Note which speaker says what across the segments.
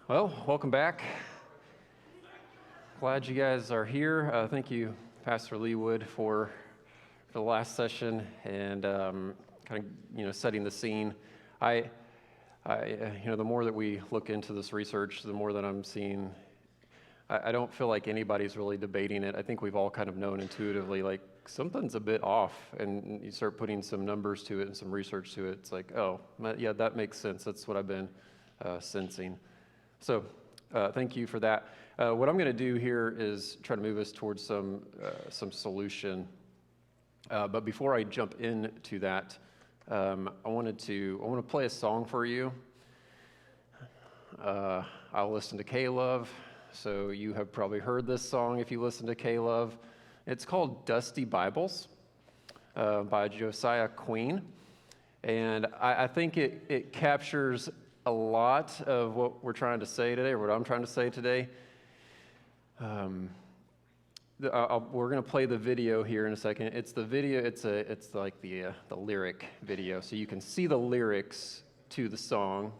Speaker 1: Well, welcome back. Glad you guys are here. Thank you, Pastor Leewood, for the last session and kind of setting the scene. I the more that we look into this research, the more that I'm seeing. I don't feel like anybody's really debating it. I think we've all kind of known intuitively, like something's a bit off, and you start putting some numbers to it and some research to it. It's like, oh, yeah, that makes sense. That's what I've been sensing. So thank you for that. What I'm going to do here is try to move us towards some solution. But before I jump into that, I want to play a song for you. I'll listen to K-Love, so you have probably heard this song if you listen to K-Love. It's called Dusty Bibles by Josiah Queen, and I think it captures a lot of what we're trying to say today, or what I'm trying to say today. We're going to play the video here in a second. It's the video. It's like the lyric video, so you can see the lyrics to the song.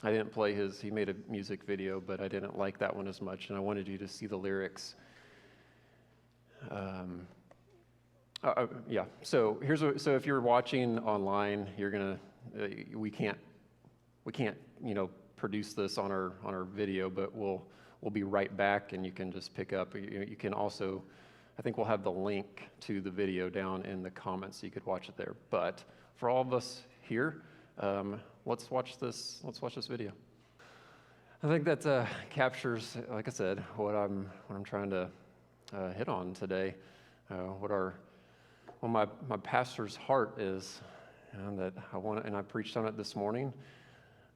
Speaker 1: I didn't play his. He made a music video, but I didn't like that one as much, and I wanted you to see the lyrics. Yeah. So so if you're watching online, you're gonna. We can't produce this on our video, but we'll be right back, and you can just pick up. You can also, I think we'll have the link to the video down in the comments, so you could watch it there. But for all of us here, let's watch this video. I think that captures, like I said, what I'm trying to hit on today. What my pastor's heart is, and that I want, and I preached on it this morning.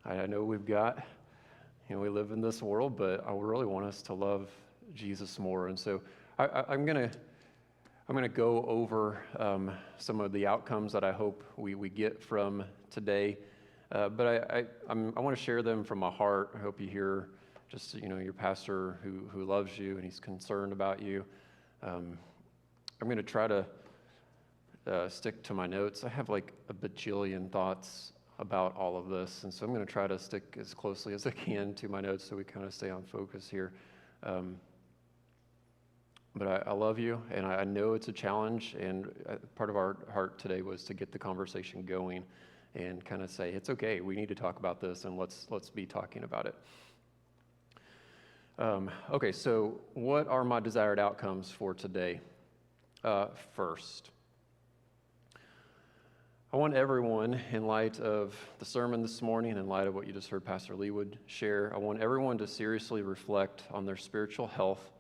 Speaker 1: I know we've got, we live in this world, but I really want us to love Jesus more. And so I'm gonna go over some of the outcomes that I hope we get from today. But I want to share them from my heart. I hope you hear just your pastor who loves you and he's concerned about you. I'm going to try to stick to my notes. I have like a bajillion thoughts about all of this, and so I'm going to try to stick as closely as I can to my notes so we kind of stay on focus here. But I love you, and I know it's a challenge, and part of our heart today was to get the conversation going and kind of say, it's okay, we need to talk about this, and let's be talking about it. Okay, so what are my desired outcomes for today? First, I want everyone, in light of the sermon this morning, in light of what you just heard Pastor Leewood share, I want everyone to seriously reflect on their spiritual health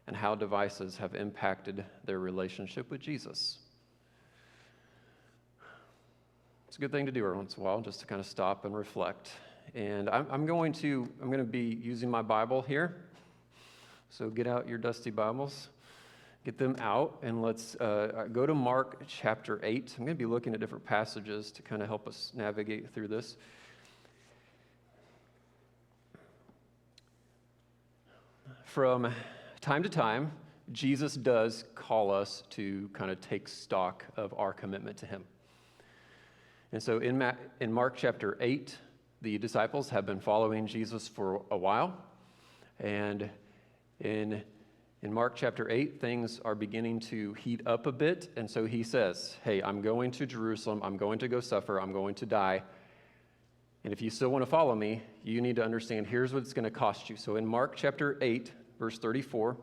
Speaker 1: and how devices have impacted their relationship with Jesus. It's a good thing to do every once in a while, just to kind of stop and reflect. And I'm going to be using my Bible here. So get out your dusty Bibles. Get them out, and let's go to Mark chapter 8. I'm going to be looking at different passages to kind of help us navigate through this. From time to time, Jesus does call us to kind of take stock of our commitment to him. And so in Mark chapter 8, the disciples have been following Jesus for a while, and in Mark chapter 8, things are beginning to heat up a bit, and so he says, hey, I'm going to Jerusalem, I'm going to go suffer, I'm going to die, and if you still want to follow me, you need to understand, here's what it's going to cost you. So in Mark chapter 8, verse 34, it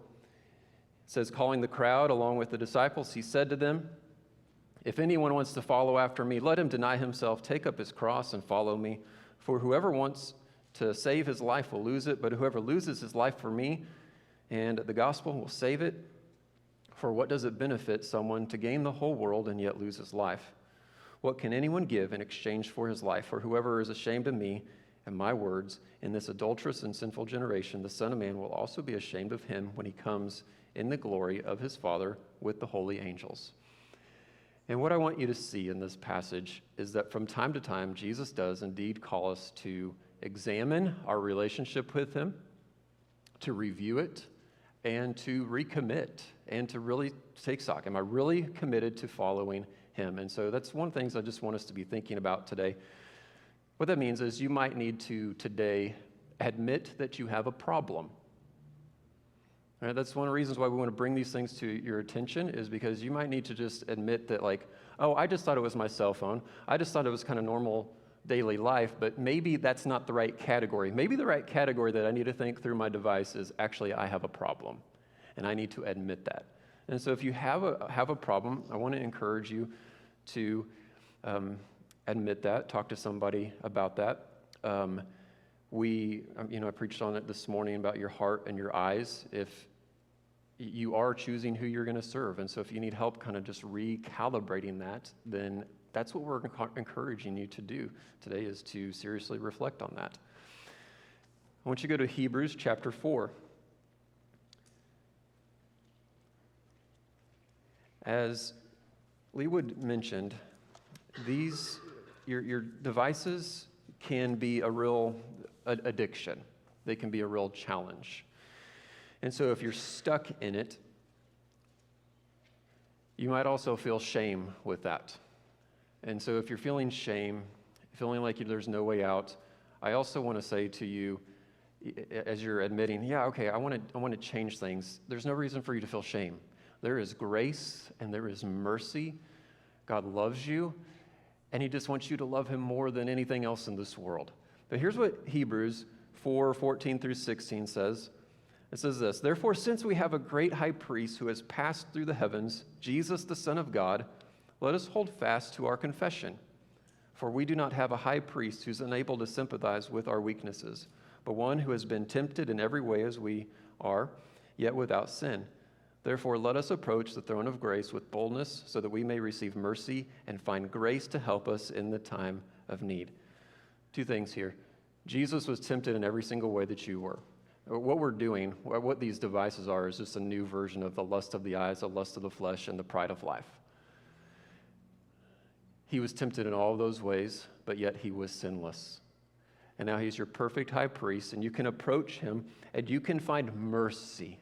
Speaker 1: says, calling the crowd along with the disciples, he said to them, if anyone wants to follow after me, let him deny himself, take up his cross, and follow me. For whoever wants to save his life will lose it, but whoever loses his life for me and the gospel will save it. For what does it benefit someone to gain the whole world and yet lose his life? What can anyone give in exchange for his life? For whoever is ashamed of me and my words in this adulterous and sinful generation, the Son of Man will also be ashamed of him when he comes in the glory of his Father with the holy angels. And what I want you to see in this passage is that from time to time, Jesus does indeed call us to examine our relationship with him, to review it, and to recommit, and to really take stock. Am I really committed to following him? And so that's one of the things I just want us to be thinking about today. What that means is you might need to today Admit that you have a problem. All right, that's one of the reasons why we want to bring these things to your attention, is because you might need to just admit that, like, oh, I just thought it was my cell phone. I just thought it was kind of normal daily life, but maybe that's not the right category. Maybe the right category that I need to think through my device is actually I have a problem, and I need to admit that. And so if you have a problem, I want to encourage you to admit that, talk to somebody about that. I preached on it this morning about your heart and your eyes. If you are choosing who you're going to serve, and so if you need help kind of just recalibrating that, then that's what we're encouraging you to do today, is to seriously reflect on that. I want you to go to Hebrews chapter 4. As Leewood mentioned, your devices can be a real addiction. They can be a real challenge. And so if you're stuck in it, you might also feel shame with that. And so if you're feeling shame, feeling like there's no way out, I also want to say to you, as you're admitting, yeah, okay, I want to change things, there's no reason for you to feel shame. There is grace and there is mercy. God loves you, and he just wants you to love him more than anything else in this world. But here's what Hebrews 4:14 through 16 says. It says this: "Therefore, since we have a great high priest who has passed through the heavens, Jesus, the Son of God, let us hold fast to our confession. For we do not have a high priest who's unable to sympathize with our weaknesses, but one who has been tempted in every way as we are, yet without sin. Therefore, let us approach the throne of grace with boldness, so that we may receive mercy and find grace to help us in the time of need." Two things here. Jesus was tempted in every single way that you were. What we're doing, what these devices are, is just a new version of the lust of the eyes, the lust of the flesh, and the pride of life. He was tempted in all those ways, but yet he was sinless. And now he's your perfect high priest, and you can approach him, and you can find mercy,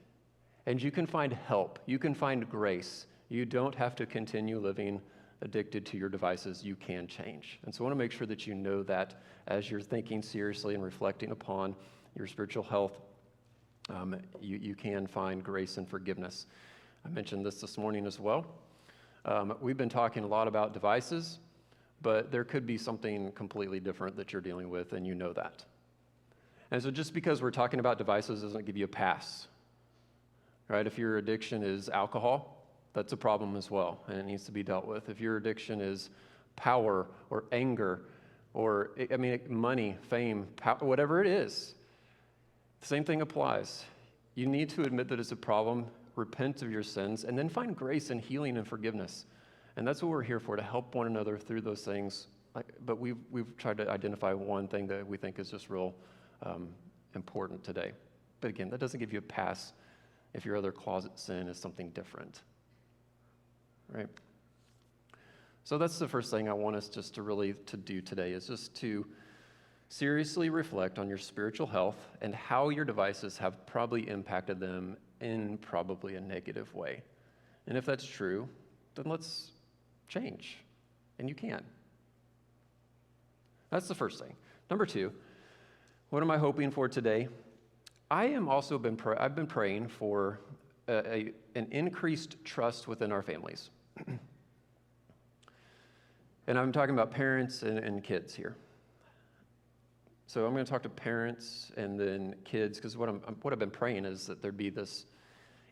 Speaker 1: and you can find help, you can find grace. You don't have to continue living addicted to your devices. You can change. And so I want to make sure that you know that as you're thinking seriously and reflecting upon your spiritual health, you can find grace and forgiveness. I mentioned this morning as well. We've been talking a lot about devices, but there could be something completely different that you're dealing with, and you know that. And so just because we're talking about devices doesn't give you a pass, right? If your addiction is alcohol, that's a problem as well, and it needs to be dealt with. If your addiction is power or anger or, money, fame, power, whatever it is, the same thing applies. You need to admit that it's a problem, repent of your sins, and then find grace and healing and forgiveness. And that's what we're here for, to help one another through those things. But we've tried to identify one thing that we think is just real important today. But again, that doesn't give you a pass if your other closet sin is something different. Right? So that's the first thing I want us just to do today, is just to seriously reflect on your spiritual health and how your devices have probably impacted them in probably a negative way. And if that's true, then let's change. And you can. That's the first thing. Number two, what am I hoping for today? I've been praying for an increased trust within our families. And I'm talking about parents and kids here. So I'm going to talk to parents and then kids, because what I've been praying is that there be this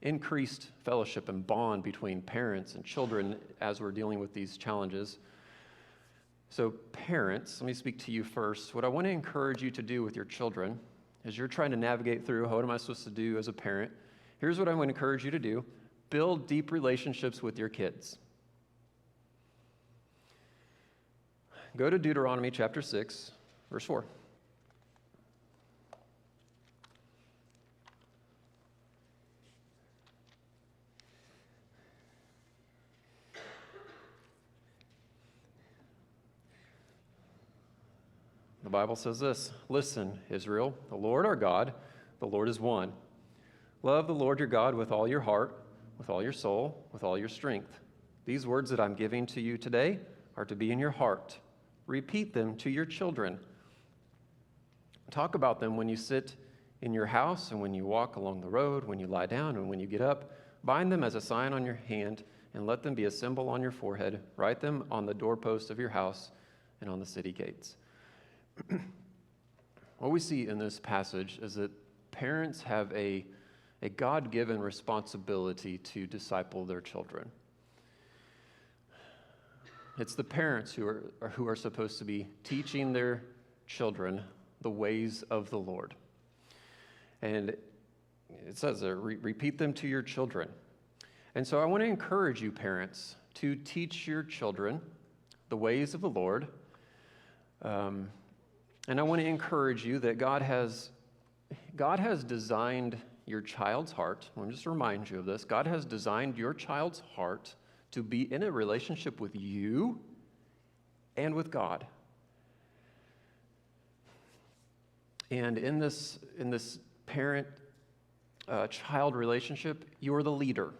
Speaker 1: increased fellowship and bond between parents and children as we're dealing with these challenges. So parents, let me speak to you first. What I want to encourage you to do with your children, as you're trying to navigate through, what am I supposed to do as a parent? Here's what I want to encourage you to do. Build deep relationships with your kids. Go to Deuteronomy chapter 6, verse 4. The Bible says this: "Listen, Israel, the Lord our God, the Lord is one. Love the Lord your God with all your heart, with all your soul, with all your strength. These words that I'm giving to you today are to be in your heart. Repeat them to your children. Talk about them when you sit in your house and when you walk along the road, when you lie down and when you get up. Bind them as a sign on your hand and let them be a symbol on your forehead. Write them on the doorpost of your house and on the city gates. What we see in this passage is that parents have a God-given responsibility to disciple their children. It's the parents who are supposed to be teaching their children the ways of the Lord. And it says, repeat them to your children. And so I want to encourage you, parents, to teach your children the ways of the Lord. And I want to encourage you that God has designed your child's heart. Let me just remind you of this. God has designed your child's heart to be in a relationship with you and with God. And in this parent-child relationship, you're the leader.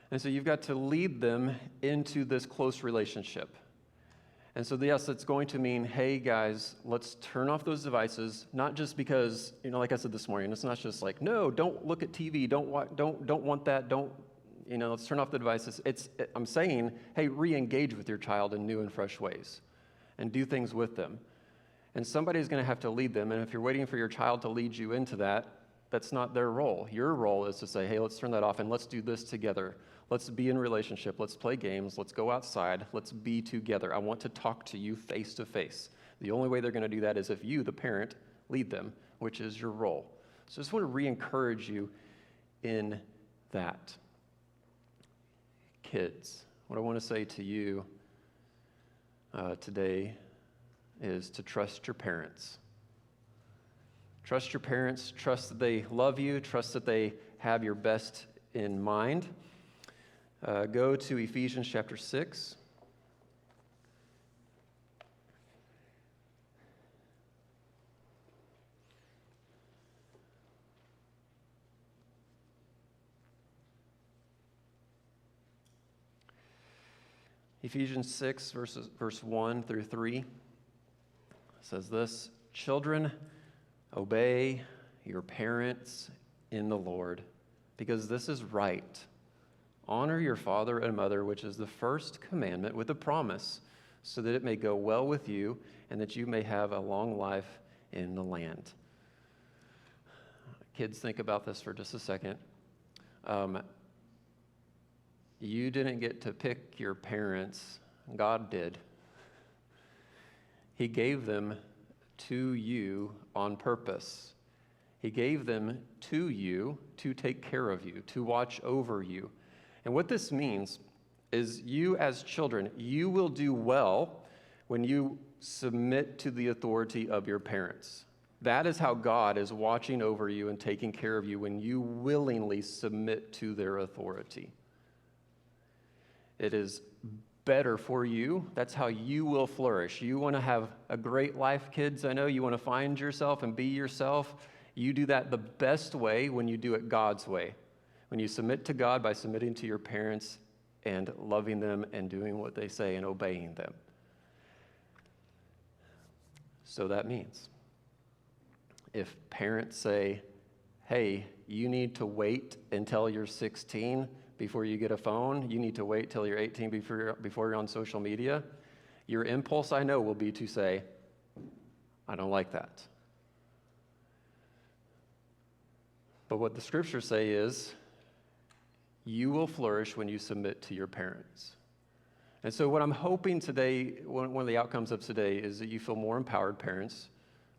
Speaker 1: And so you've got to lead them into this close relationship. And so, yes, it's going to mean, hey, guys, let's turn off those devices, not just because, like I said this morning, it's not just like, no, don't look at TV, don't want that, let's turn off the devices. I'm saying, hey, re-engage with your child in new and fresh ways and do things with them. And somebody's going to have to lead them, and if you're waiting for your child to lead you into that, that's not their role. Your role is to say, hey, let's turn that off and let's do this together. Let's be in relationship. Let's play games. Let's go outside. Let's be together. I want to talk to you face to face. The only way they're going to do that is if you, the parent, lead them, which is your role. So I just want to re-encourage you in that. Kids, what I want to say to you today is to trust your parents. Trust your parents. Trust that they love you. Trust that they have your best in mind. Go to Ephesians chapter 6. Ephesians 6, verse 1 through 3 says this: Children, obey your parents in the Lord, because this is right. Honor your father and mother, which is the first commandment with a promise, so that it may go well with you and that you may have a long life in the land. Kids, think about this for just a second. You didn't get to pick your parents. God did. He gave them to you on purpose. He gave them to you to take care of you, to watch over you. And what this means is you as children, you will do well when you submit to the authority of your parents. That is how God is watching over you and taking care of you, when you willingly submit to their authority. It is better for you. That's how you will flourish. You want to have a great life, kids. I know you want to find yourself and be yourself. You do that the best way when you do it God's way. When you submit to God by submitting to your parents and loving them and doing what they say and obeying them. So that means if parents say, hey, you need to wait until you're 16 before you get a phone, you need to wait till you're 18 before you're on social media, your impulse, I know, will be to say, I don't like that. But what the scriptures say is, you will flourish when you submit to your parents. And so what I'm hoping today, one of the outcomes of today, is that you feel more empowered, parents,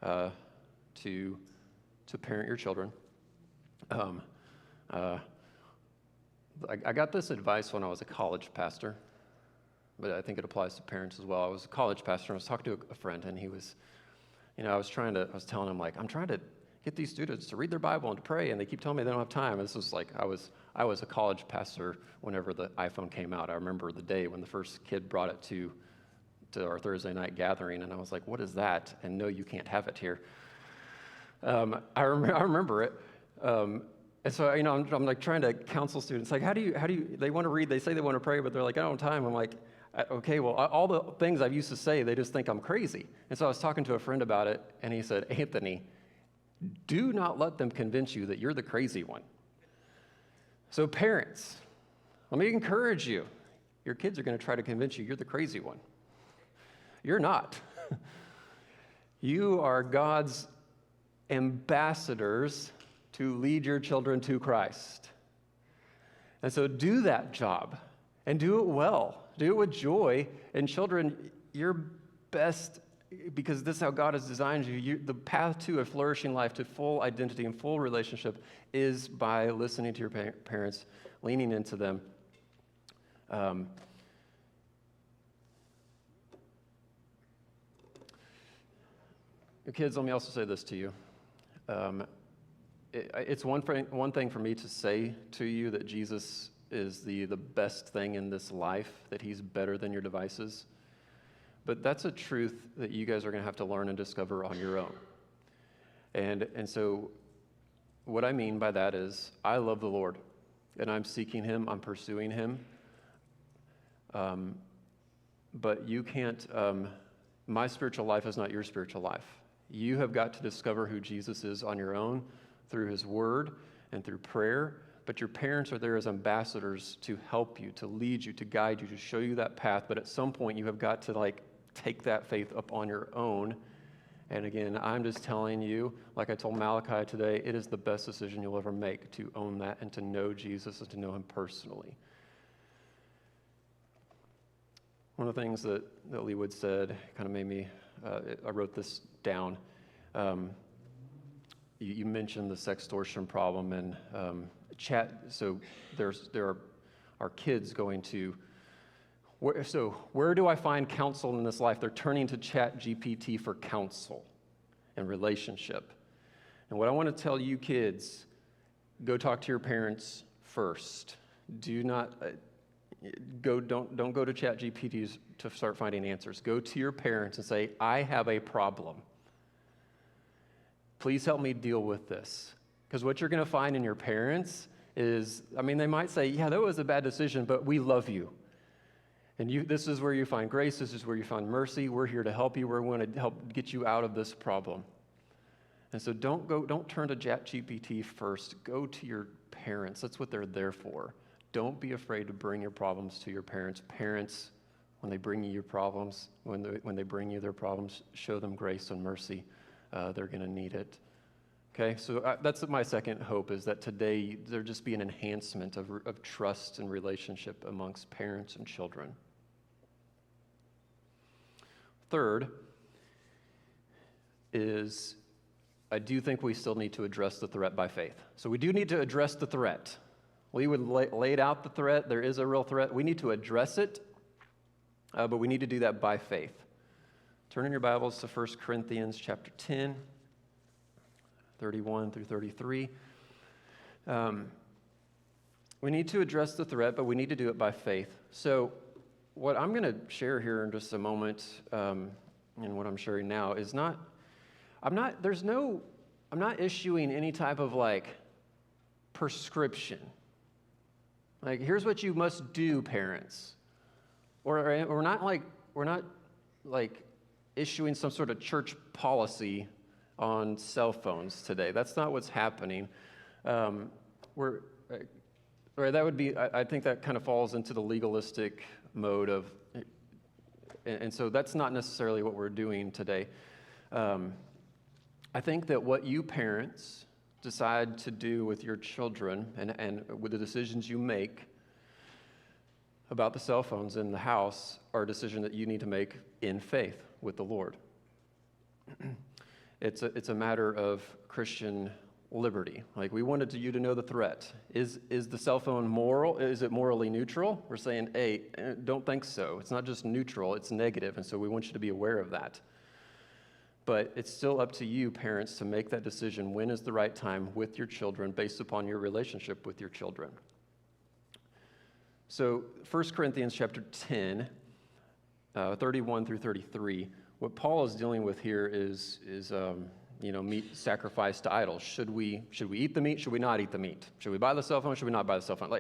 Speaker 1: to parent your children. I got this advice when I was a college pastor, but I think it applies to parents as well. I was a college pastor, and I was talking to a friend, and he was, I was telling him, like, I'm trying to get these students to read their Bible and to pray, and they keep telling me they don't have time. And this was like, I was a college pastor whenever the iPhone came out. I remember the day when the first kid brought it to our Thursday night gathering, and I was like, what is that? And no, you can't have it here. I remember it. And so, I'm like trying to counsel students, like, how do you, they want to read, they say they want to pray, but they're like, I don't have time. I'm like, Okay, well, all the things I used to say, they just think I'm crazy. And so I was talking to a friend about it, and he said, Anthony, do not let them convince you that you're the crazy one. So parents, let me encourage you. Your kids are going to try to convince you you're the crazy one. You're not. You are God's ambassadors to lead your children to Christ. And so do that job and do it well. Do it with joy. And children, your best, because this is how God has designed you, the path to a flourishing life, to full identity and full relationship is by listening to your parents, leaning into them. Kids, let me also say this to you. It's one thing for me to say to you that Jesus is the best thing in this life, that he's better than your devices. But that's a truth that you guys are going to have to learn and discover on your own. And so what I mean by that is I love the Lord, and I'm seeking him, I'm pursuing him. But you can't, my spiritual life is not your spiritual life. You have got to discover who Jesus is on your own through his word and through prayer, but your parents are there as ambassadors to help you, to lead you, to guide you, to show you that path. But at some point, you have got to take that faith up on your own. And again, I'm just telling you, like I told Malachi today, it is the best decision you'll ever make to own that and to know Jesus and to know him personally. One of the things that Leewood said kind of made me, I wrote this down. You mentioned the sextortion problem and chat. So there are kids going to, where do I find counsel in this life? They're turning to ChatGPT for counsel and relationship. And what I want to tell you kids, go talk to your parents first. Do not don't go to ChatGPT to start finding answers. Go to your parents and say, I have a problem. Please help me deal with this. Because what you're going to find in your parents is, they might say, yeah, that was a bad decision, but we love you. And this is where you find grace. This is where you find mercy. We're here to help you. We're going to help get you out of this problem. And so don't turn to ChatGPT first. Go to your parents. That's what they're there for. Don't be afraid to bring your problems to your parents. Parents, when they bring you your problems, when they bring you their problems, show them grace and mercy. They're going to need it. Okay, so that's my second hope, is that today there just be an enhancement of trust and relationship amongst parents and children. Third is, I do think we still need to address the threat by faith. So we do need to address the threat. We would laid out the threat. There is a real threat. We need to address it, but we need to do that by faith. Turn in your Bibles to 1 Corinthians chapter 10, 31 through 33. We need to address the threat, but we need to do it by faith. So what I'm going to share here in just a moment, and what I'm sharing now, is I'm not issuing any type of prescription. Here's what you must do, parents. Or we're not issuing some sort of church policy on cell phones today. That's not what's happening. That would be, I think that kind of falls into the legalistic mode of, and so that's not necessarily what we're doing today. I think that what you parents decide to do with your children and with the decisions you make about the cell phones in the house are a decision that you need to make in faith with the Lord. It's a matter of Christian liberty. We wanted you to know the threat. Is the cell phone moral? Is it morally neutral? We're saying, hey, don't think so. It's not just neutral, it's negative, and so we want you to be aware of that. But it's still up to you, parents, to make that decision. When is the right time with your children based upon your relationship with your children? So 1 Corinthians chapter 10, 31 through 33, what Paul is dealing with here is meat sacrificed to idols. Should we eat the meat? Should we not eat the meat? Should we buy the cell phone? Should we not buy the cell phone?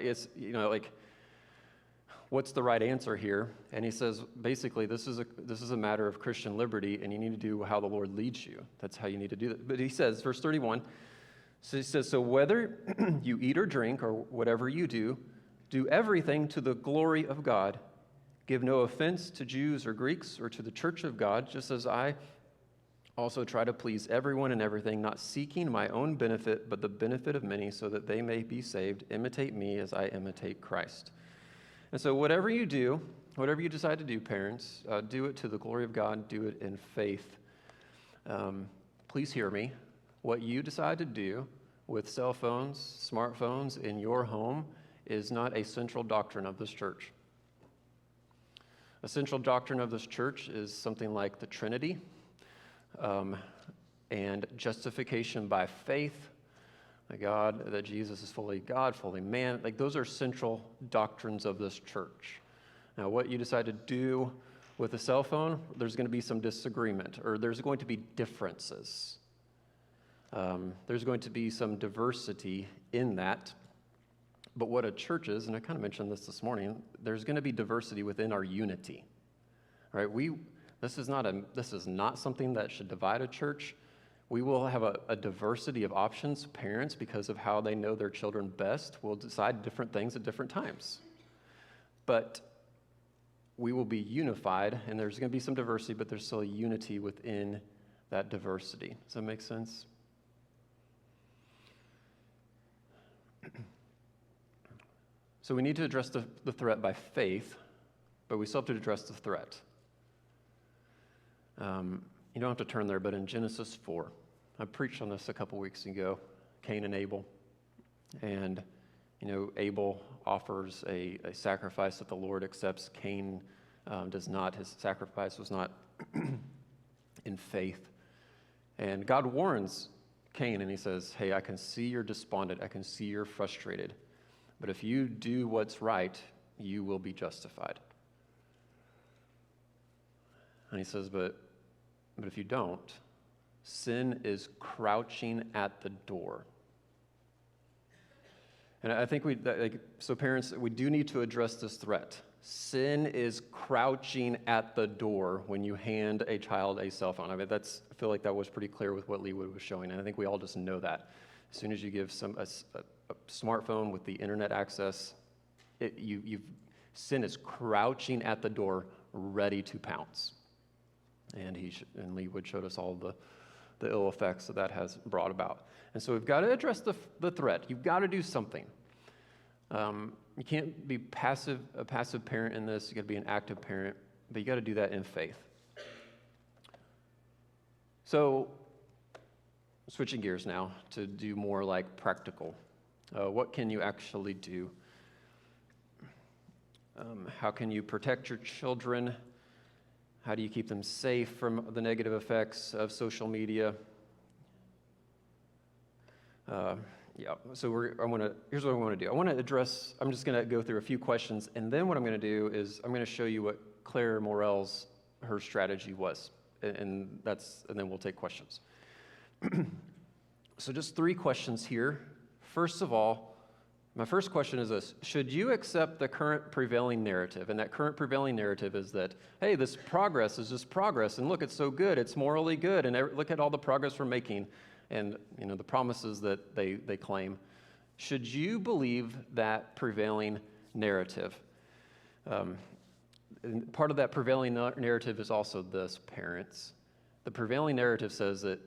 Speaker 1: what's the right answer here? And he says, basically, this is a matter of Christian liberty, and you need to do how the Lord leads you. That's how you need to do that. But he says, verse 31, so he says, so whether you eat or drink or whatever you do everything to the glory of God. Give no offense to Jews or Greeks or to the church of God, just as I also try to please everyone in everything, not seeking my own benefit, but the benefit of many, so that they may be saved. Imitate me as I imitate Christ. And so whatever you do, whatever you decide to do, parents, do it to the glory of God, do it in faith. Please hear me. What you decide to do with cell phones, smartphones in your home is not a central doctrine of this church. A central doctrine of this church is something like the Trinity, and justification by faith, that Jesus is fully God, fully man. Like, those are central doctrines of this church. Now, what you decide to do with a cell phone, there's going to be some disagreement, or there's going to be differences. There's going to be some diversity in that. But what a church is, and I kind of mentioned this morning, there's going to be diversity within our unity. Right? This is not something that should divide a church. We will have a diversity of options. Parents, because of how they know their children best, will decide different things at different times. But we will be unified, and there's going to be some diversity, but there's still a unity within that diversity. Does that make sense? So we need to address the threat by faith, but we still have to address the threat. You don't have to turn there, but in Genesis 4, I preached on this a couple weeks ago, Cain and Abel. And, Abel offers a sacrifice that the Lord accepts. Cain does not. His sacrifice was not in faith. And God warns Cain, and he says, hey, I can see you're despondent. I can see you're frustrated. But if you do what's right, you will be justified. And he says, but if you don't, sin is crouching at the door. And I think so parents, we do need to address this threat. Sin is crouching at the door when you hand a child a cell phone. I feel like that was pretty clear with what Leewood was showing, and I think we all just know that. As soon as you give a smartphone with the internet access, sin is crouching at the door, ready to pounce. And Leewood showed us all the ill effects that has brought about. And so we've got to address the threat. You've got to do something. You can't be a passive parent in this. You got to be an active parent, but you got to do that in faith. So, switching gears now to do more like practical. What can you actually do? How can you protect your children? How do you keep them safe from the negative effects of social media? So here's what I want to do. I'm just going to go through a few questions, and then what I'm going to do is I'm going to show you what Claire Morell's, her strategy was, and then we'll take questions. So just 3 questions here. First of all, my first question is this: should you accept the current prevailing narrative? And that current prevailing narrative is that, hey, this progress is just progress, and look, it's so good, it's morally good, and look at all the progress we're making, and the promises that they claim. Should you believe that prevailing narrative? And part of that prevailing narrative is also this, parents. The prevailing narrative says that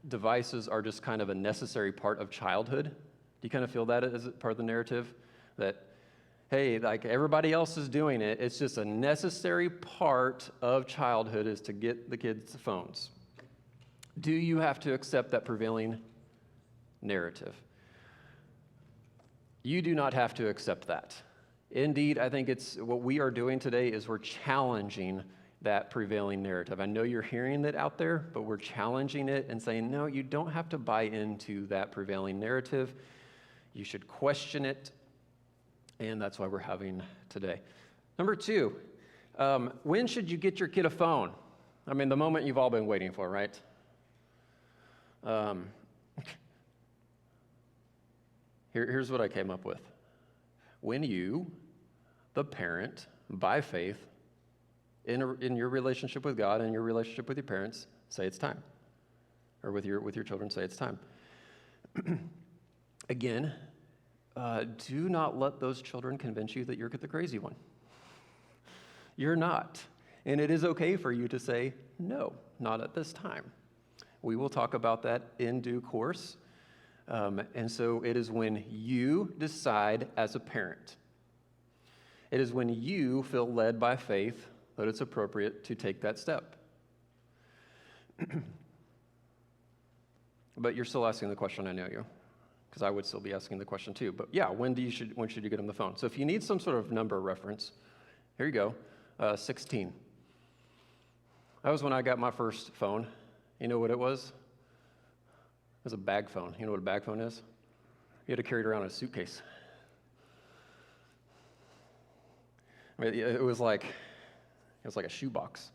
Speaker 1: devices are just kind of a necessary part of childhood. Do you kind of feel that as part of the narrative? That, hey, like everybody else is doing it, it's just a necessary part of childhood is to get the kids phones. Do you have to accept that prevailing narrative? You do not have to accept that. Indeed, I think what we are doing today is we're challenging that prevailing narrative. I know you're hearing it out there, but we're challenging it and saying, no, you don't have to buy into that prevailing narrative. You should question it, and that's why we're having today. Number 2, when should you get your kid a phone? I mean, the moment you've all been waiting for, right? Here's what I came up with. When you, the parent, by faith, in your relationship with God and your relationship with your parents, say it's time. Or with your children, say it's time. Again, do not let those children convince you that you're the crazy one. You're not. And it is okay for you to say, no, not at this time. We will talk about that in due course. And so it is when you decide as a parent. It is when you feel led by faith that it's appropriate to take that step. But you're still asking the question, I know you, because I would still be asking the question too. But yeah, when should you get them the phone? So if you need some sort of number reference, here you go, 16. That was when I got my first phone. You know what it was? It was a bag phone. You know what a bag phone is? You had to carry it around in a suitcase. I mean, it was like a shoebox.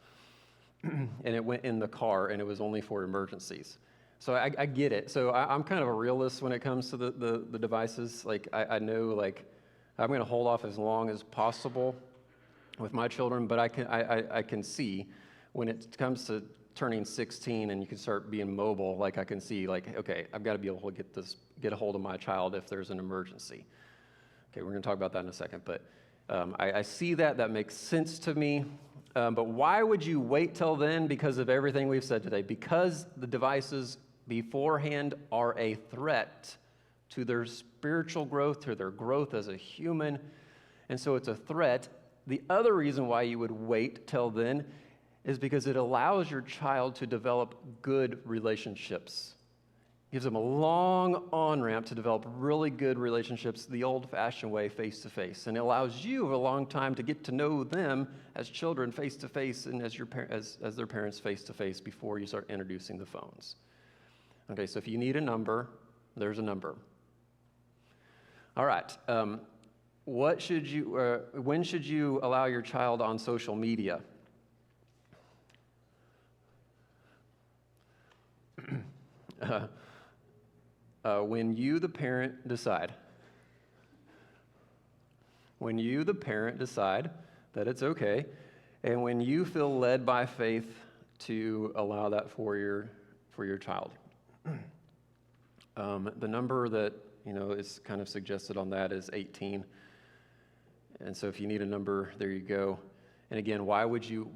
Speaker 1: And it went in the car, and it was only for emergencies. So I get it. So I'm kind of a realist when it comes to the devices. Like, I know, like, I'm going to hold off as long as possible with my children, but I can see when it comes to turning 16 and you can start being mobile, like I can see, like, okay, I've got to be able to get a hold of my child if there's an emergency. Okay, we're going to talk about that in a second, but I see that makes sense to me. But why would you wait till then? Because of everything we've said today. Because the devices beforehand are a threat to their spiritual growth, to their growth as a human. And so it's a threat. The other reason why you would wait till then is because it allows your child to develop good relationships. Gives them a long on-ramp to develop really good relationships the old-fashioned way, face-to-face. And it allows you a long time to get to know them as children face-to-face and as their parents face-to-face before you start introducing the phones. Okay, so if you need a number, there's a number. All right, when should you allow your child on social media? When you, the parent, decide. When you, the parent, decide that it's okay, and when you feel led by faith to allow that for your child. The number that is kind of suggested on that is 18. And so if you need a number, there you go. And again, why would you,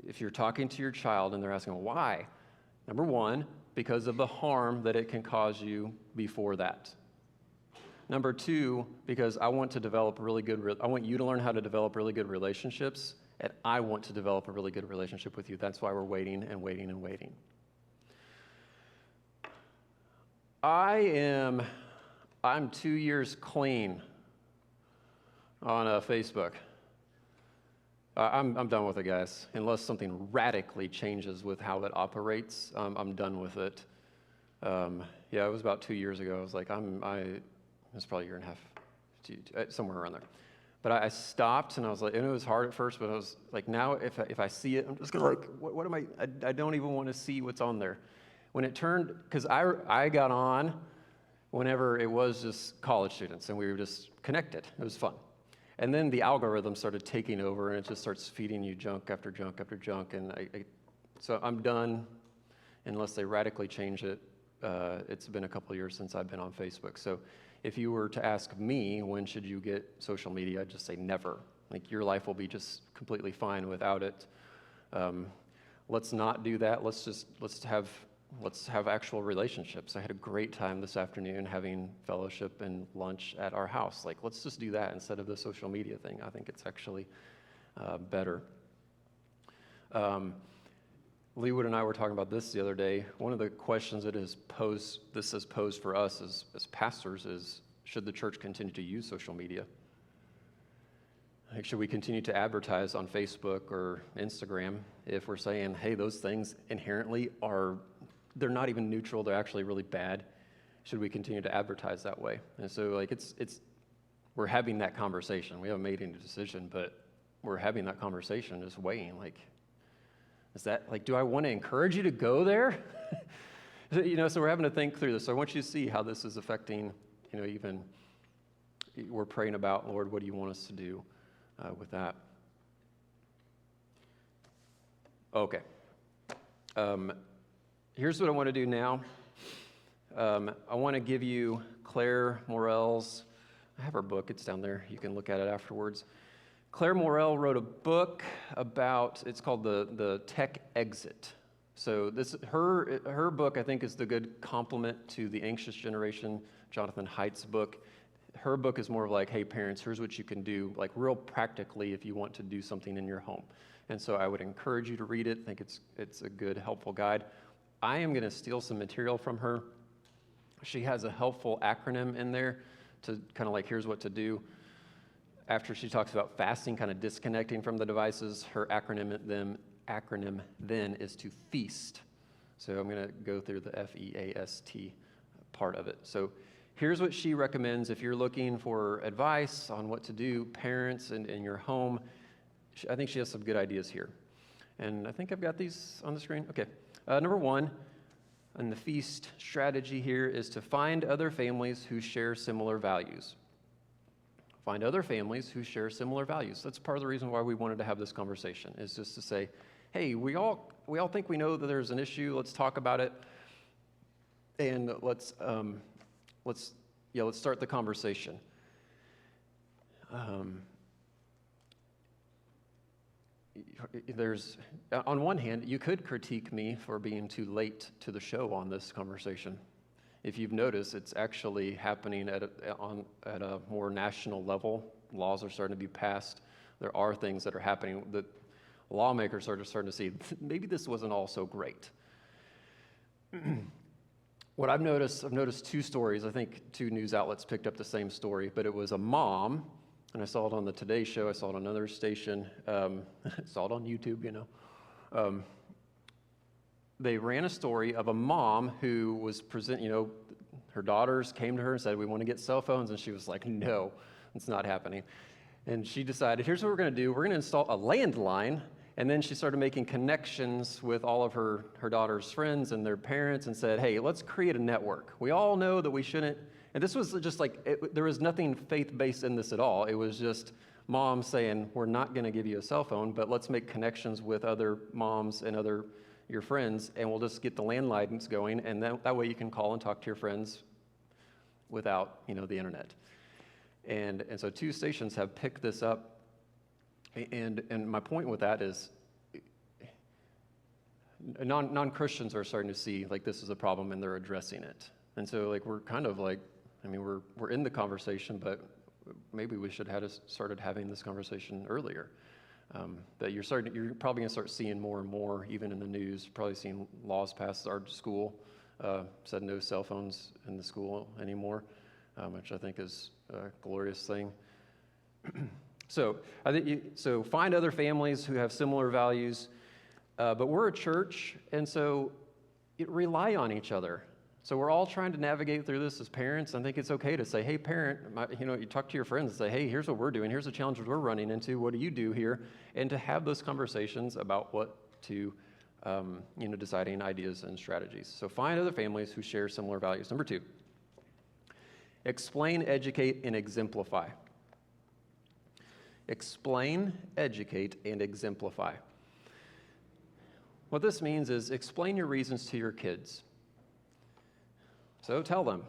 Speaker 1: if you're talking to your child and they're asking why? Number one, because of the harm that it can cause you before that. Number two, because I want you to learn how to develop really good relationships, and I want to develop a really good relationship with you. That's why we're waiting and waiting and waiting. I'm 2 years clean on Facebook. I'm done with it, guys. Unless something radically changes with how it operates, I'm done with it. Yeah, it was about 2 years ago. I was like, it was probably a year and a half, somewhere around there. But I stopped, and I was like, and it was hard at first, but I was like, now if I see it, I'm just gonna like, what am I don't even want to see what's on there. When it turned, because I got on whenever it was just college students, and we were just connected. It was fun. And then the algorithm started taking over, and it just starts feeding you junk after junk after junk. And so I'm done unless they radically change it. It's been a couple of years since I've been on Facebook. So if you were to ask me, when should you get social media, I'd just say never. Like, your life will be just completely fine without it. Let's not do that. Let's have actual relationships. I had a great time this afternoon having fellowship and lunch at our house. Like, let's just do that instead of the social media thing. I think it's actually better. Leewood and I were talking about this the other day. One of the questions that has posed for us as pastors is, should the church continue to use social media? Like, should we continue to advertise on Facebook or Instagram if we're saying, hey, those things inherently they're not even neutral, they're actually really bad? Should we continue to advertise that way? And so, like, we're having that conversation. We haven't made any decision, but we're having that conversation, just weighing, like, is that, like, do I want to encourage you to go there? So we're having to think through this. So I want you to see how this is affecting, even we're praying about, Lord, what do you want us to do with that? Okay. Here's what I want to do now. I want to give you Claire Morell's, I have her book, it's down there, you can look at it afterwards. Claire Morell wrote a book about, it's called the Tech Exit. So her book, I think, is the good complement to The Anxious Generation, Jonathan Haidt's book. Her book is more of like, hey, parents, here's what you can do, like real practically if you want to do something in your home. And so I would encourage you to read it. I think it's a good, helpful guide. I am going to steal some material from her. She has a helpful acronym in there to kind of like, here's what to do. After she talks about fasting, kind of disconnecting from the devices, her acronym then is to feast. So I'm going to go through the FEAST part of it. So here's what she recommends if you're looking for advice on what to do, parents in your home. I think she has some good ideas here. And I think I've got these on the screen. Okay. Number one, and the feast strategy here is to find other families who share similar values. Find other families who share similar values. That's part of the reason why we wanted to have this conversation, is just to say, hey, we all think we know that there's an issue. Let's talk about it, and let's start the conversation. There's, on one hand, you could critique me for being too late to the show on this conversation. If you've noticed, it's actually happening at a more national level. Laws are starting to be passed. There are things that are happening that lawmakers are just starting to see, maybe this wasn't all so great. What I've noticed two stories. I think two news outlets picked up the same story, but it was a mom, and I saw it on the Today Show, I saw it on another station, saw it on YouTube, They ran a story of a mom who was her daughters came to her and said, we want to get cell phones, and she was like, no, it's not happening. And she decided, here's what we're going to do. We're going to install a landline. And then she started making connections with all of her daughter's friends and their parents and said, hey, let's create a network. We all know that we shouldn't. And this was just like, there was nothing faith-based in this at all. It was just mom saying, we're not going to give you a cell phone, but let's make connections with other moms and your friends, and we'll just get the landlines going, and that way you can call and talk to your friends without, the internet. And so two stations have picked this up. And my point with that is non-Christians are starting to see like this is a problem and they're addressing it. And so like we're kind of like, we're in the conversation, but maybe we should have started having this conversation earlier. That you're probably going to start seeing more and more, even in the news, probably seeing laws passed. Our school said no cell phones in the school anymore, which I think is a glorious thing. So find other families who have similar values, but we're a church, and so rely on each other. So we're all trying to navigate through this as parents. I think it's okay to say, hey, parent, you talk to your friends and say, hey, here's what we're doing. Here's the challenges we're running into. What do you do here? And to have those conversations about what to, deciding ideas and strategies. So find other families who share similar values. Number two, explain, educate, and exemplify. Explain, educate, and exemplify. What this means is explain your reasons to your kids. So tell them,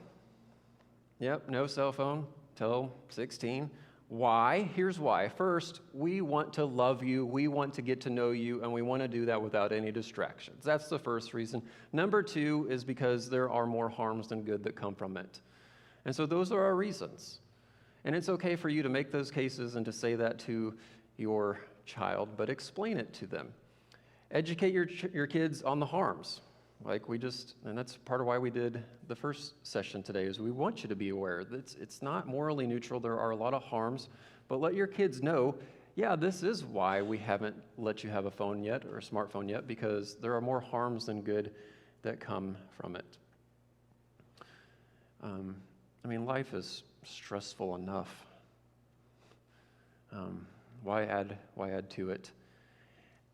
Speaker 1: yep, no cell phone till 16. Why? Here's why. First, we want to love you, we want to get to know you, and we want to do that without any distractions. That's the first reason. Number two is because there are more harms than good that come from it. And so those are our reasons. And it's okay for you to make those cases and to say that to your child, but explain it to them. Educate your kids on the harms. And that's part of why we did the first session today, is we want you to be aware that it's not morally neutral. There are a lot of harms, but let your kids know, yeah, this is why we haven't let you have a phone yet or a smartphone yet, because there are more harms than good that come from it. Life is stressful enough. Why add to it?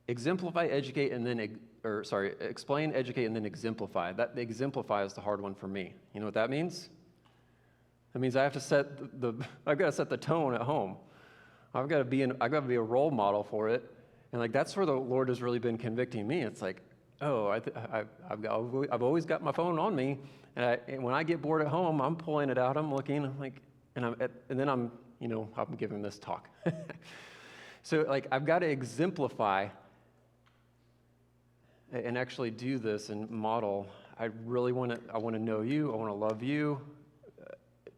Speaker 1: Exemplify, educate, and then explain, educate, and then exemplify. That exemplify is the hard one for me. You know what that means? That means I have to I've got to set the tone at home. I've got to be a role model for it. And like, that's where the Lord has really been convicting me. It's like, oh, I've always got my phone on me. And when I get bored at home, I'm pulling it out, I'm looking, I'm like, and then I'm giving this talk. So like, I've got to exemplify and actually do this and model. I want to know you. I want to love you,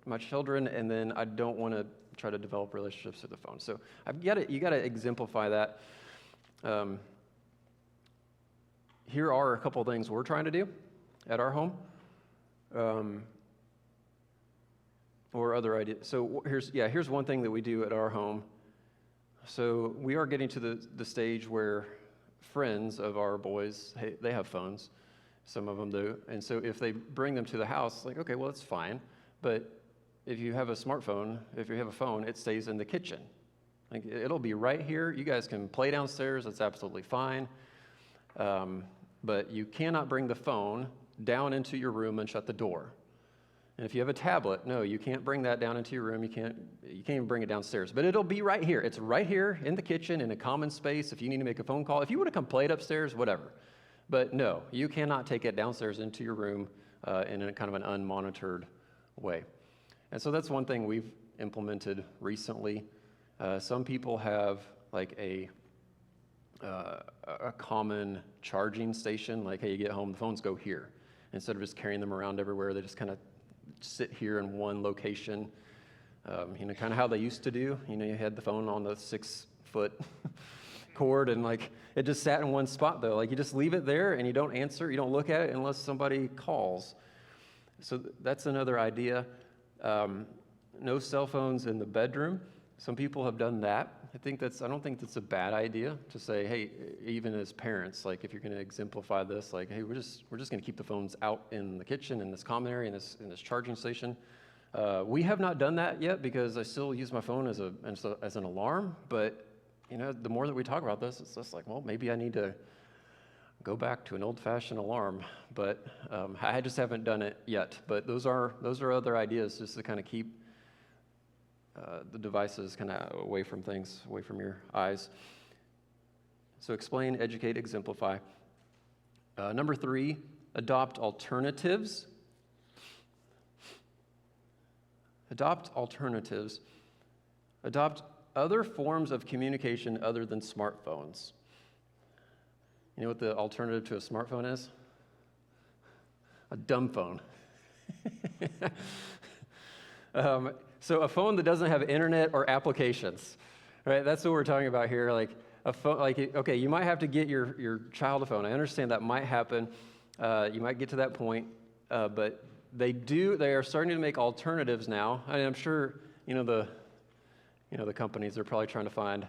Speaker 1: my children, and then I don't want to try to develop relationships through the phone. So you got to exemplify that. Here are a couple of things we're trying to do at our home, or other ideas. So here's one thing that we do at our home. So we are getting to the stage where friends of our boys, they have phones. Some of them do. And so if they bring them to the house, like, okay, well, that's fine. But if you have a smartphone, if you have a phone, it stays in the kitchen. Like, it'll be right here. You guys can play downstairs. That's absolutely fine. But you cannot bring the phone down into your room and shut the door. And if you have a tablet, no, you can't bring that down into your room. You can't even bring it downstairs. But it'll be right here. It's right here in the kitchen in a common space. If you need to make a phone call, if you want to come play it upstairs, whatever. But no, you cannot take it downstairs into your room in a kind of an unmonitored way. And so that's one thing we've implemented recently. Some people have like a common charging station, like, hey, you get home, the phones go here. Instead of just carrying them around everywhere, they just kind of sit here in one location. Kind of how they used to do. You had the phone on the 6-foot cord, and like it just sat in one spot though. Like, you just leave it there and you don't answer, you don't look at it unless somebody calls. So that's another idea. No cell phones in the bedroom. Some people have done that. I don't think that's a bad idea to say, hey, even as parents, like, if you're going to exemplify this, like, hey, we're just going to keep the phones out in the kitchen, in this common area, in this charging station. We have not done that yet because I still use my phone as an alarm. But the more that we talk about this, it's just like, well, maybe I need to go back to an old-fashioned alarm. But I just haven't done it yet. But those are other ideas, just to kind of keep the devices kind of away from things, away from your eyes. So explain, educate, exemplify. Number 3, adopt alternatives. Adopt alternatives. Adopt other forms of communication other than smartphones. You know what the alternative to a smartphone is? A dumb phone. So a phone that doesn't have internet or applications, right? That's what we're talking about here. Like a phone, like, okay, you might have to get your child a phone. I understand that might happen. You might get to that point, but they are starting to make alternatives now. I mean, I'm sure, the companies are probably trying to find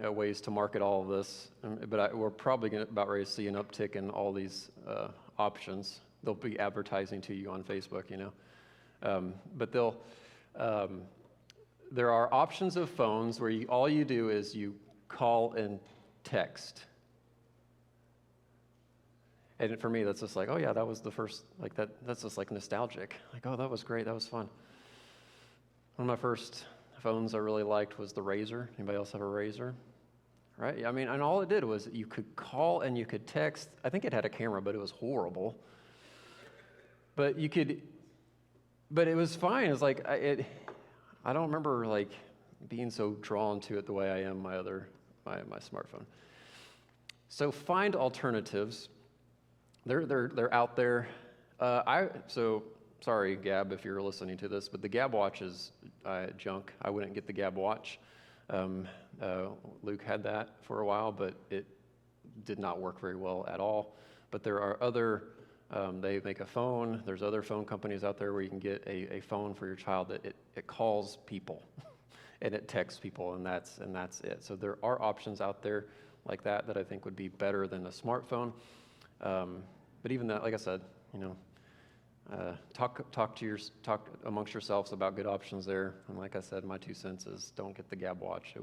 Speaker 1: ways to market all of this, but we're probably about ready to see an uptick in all these options. They'll be advertising to you on Facebook, but there are options of phones where all you do is you call and text. And for me, that's just like, oh yeah, that was the first, like that's just like nostalgic. Like, oh, that was great, that was fun. One of my first phones I really liked was the Razor. Anybody else have a Razor? Right? I mean, and all it did was you could call and you could text. I think it had a camera, but it was horrible. But it was fine. It's like, I don't remember like being so drawn to it the way I am my smartphone. So find alternatives. They're out there. So sorry, Gab, if you're listening to this, but the Gab watch is junk. I wouldn't get the Gab watch. Luke had that for a while, but it did not work very well at all. But there are other. They make a phone. There's other phone companies out there where you can get a phone for your child that it calls people and it texts people, and that's it. So there are options out there like that I think would be better than a smartphone. But even that, like I said, talk amongst yourselves about good options there. And like I said, my 2 cents is don't get the Gab watch. It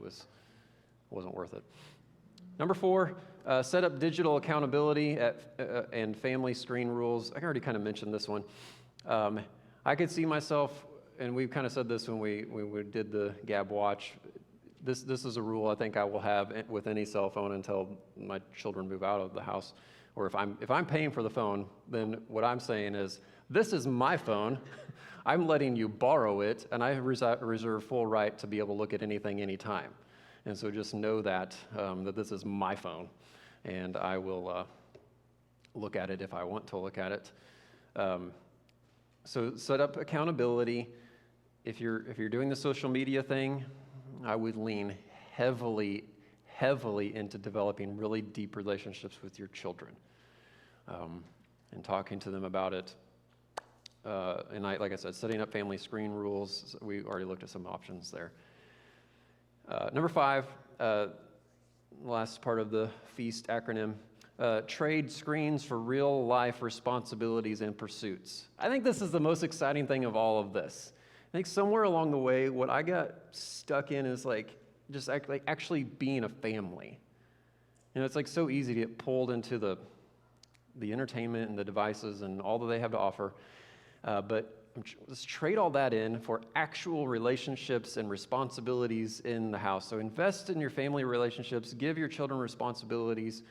Speaker 1: wasn't worth it. Number 4, set up digital accountability and family screen rules. I already kind of mentioned this one. I could see myself and we kind of said this when we did the Gab Watch. This is a rule I think I will have with any cell phone until my children move out of the house. Or if I'm paying for the phone, then what I'm saying is, this is my phone. I'm letting you borrow it, and I reserve full right to be able to look at anything anytime. And so just know that this is my phone, and I will look at it if I want to look at it. So set up accountability. If you're doing the social media thing, I would lean heavily into developing really deep relationships with your children, and talking to them about it. And like I said, setting up family screen rules. We already looked at some options there. Number 5, last part of the FEAST acronym, trade screens for real life responsibilities and pursuits. I think this is the most exciting thing of all of this. I think somewhere along the way, what I got stuck in is actually being a family. It's like so easy to get pulled into the entertainment and the devices and all that they have to offer. But let's trade all that in for actual relationships and responsibilities in the house. So invest in your family relationships, give your children responsibilities.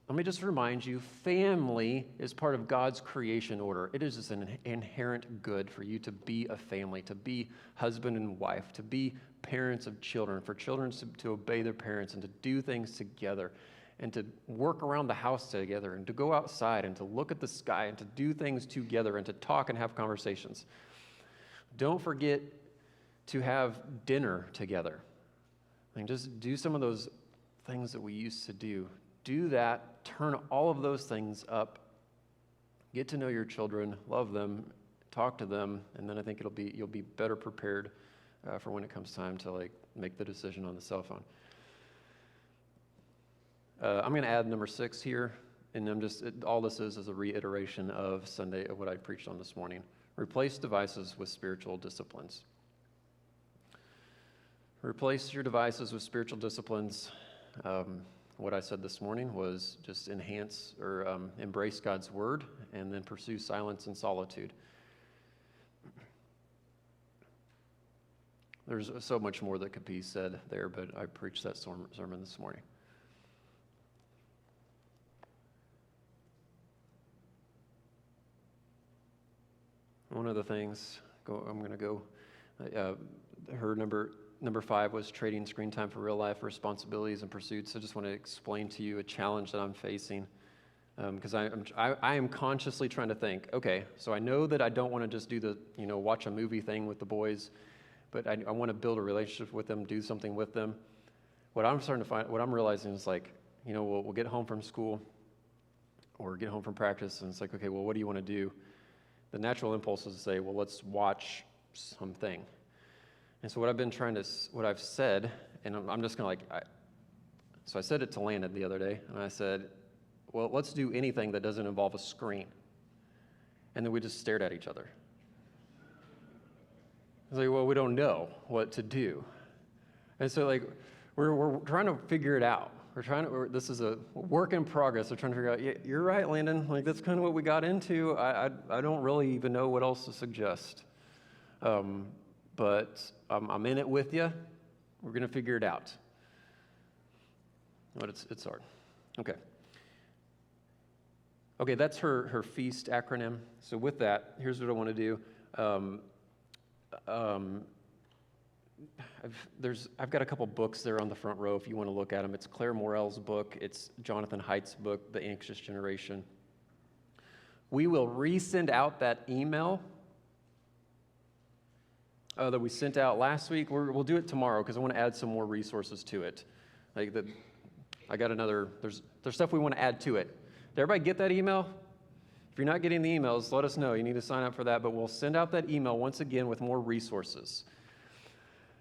Speaker 1: Let me just remind you, family is part of God's creation order. It is just an inherent good for you to be a family, to be husband and wife, to be parents of children, for children to obey their parents and to do things together, and to work around the house together, and to go outside and to look at the sky and to do things together and to talk and have conversations. Don't forget to have dinner together. Just do some of those things that we used to do. Do that, turn all of those things up, get to know your children, love them, talk to them, and then I think you'll be better prepared for when it comes time to make the decision on the cell phone. I'm going to add number 6 here, and all this is a reiteration of Sunday, of what I preached on this morning. Replace devices with spiritual disciplines. Replace your devices with spiritual disciplines. What I said this morning was just enhance or embrace God's word, and then pursue silence and solitude. There's so much more that could be said there, but I preached that sermon this morning. One of the things, I'm going to go, her number 5 was trading screen time for real life responsibilities and pursuits. I just want to explain to you a challenge that I'm facing, because I am consciously trying to think, okay, so I know that I don't want to just do the, watch a movie thing with the boys, but I want to build a relationship with them, do something with them. What I'm realizing is we'll get home from school or get home from practice, and it's like, okay, well, what do you want to do? The natural impulse is to say, well, let's watch something. And so what I've said, and I'm just going to so I said it to Landon the other day, and I said, well, let's do anything that doesn't involve a screen. And then we just stared at each other. I was like, well, we don't know what to do. And so we're trying to figure it out. This is a work in progress. We're trying to figure out, yeah, you're right, Landon. That's kind of what we got into. I don't really even know what else to suggest. But I'm in it with you. We're going to figure it out. But it's hard. Okay, that's her FEAST acronym. So with that, here's what I want to do. I've got a couple books there on the front row if you want to look at them. It's Claire Morell's book. It's Jonathan Haidt's book, The Anxious Generation. We will resend out that email that we sent out last week. We'll do it tomorrow because I want to add some more resources to it. I got there's stuff we want to add to it. Did everybody get that email? If you're not getting the emails, let us know. You need to sign up for that, but we'll send out that email once again with more resources.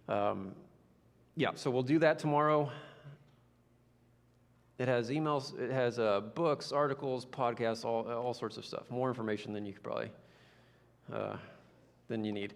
Speaker 1: So we'll do that tomorrow. It has emails, it has books, articles, podcasts, all sorts of stuff. More information than you could probably, than you need.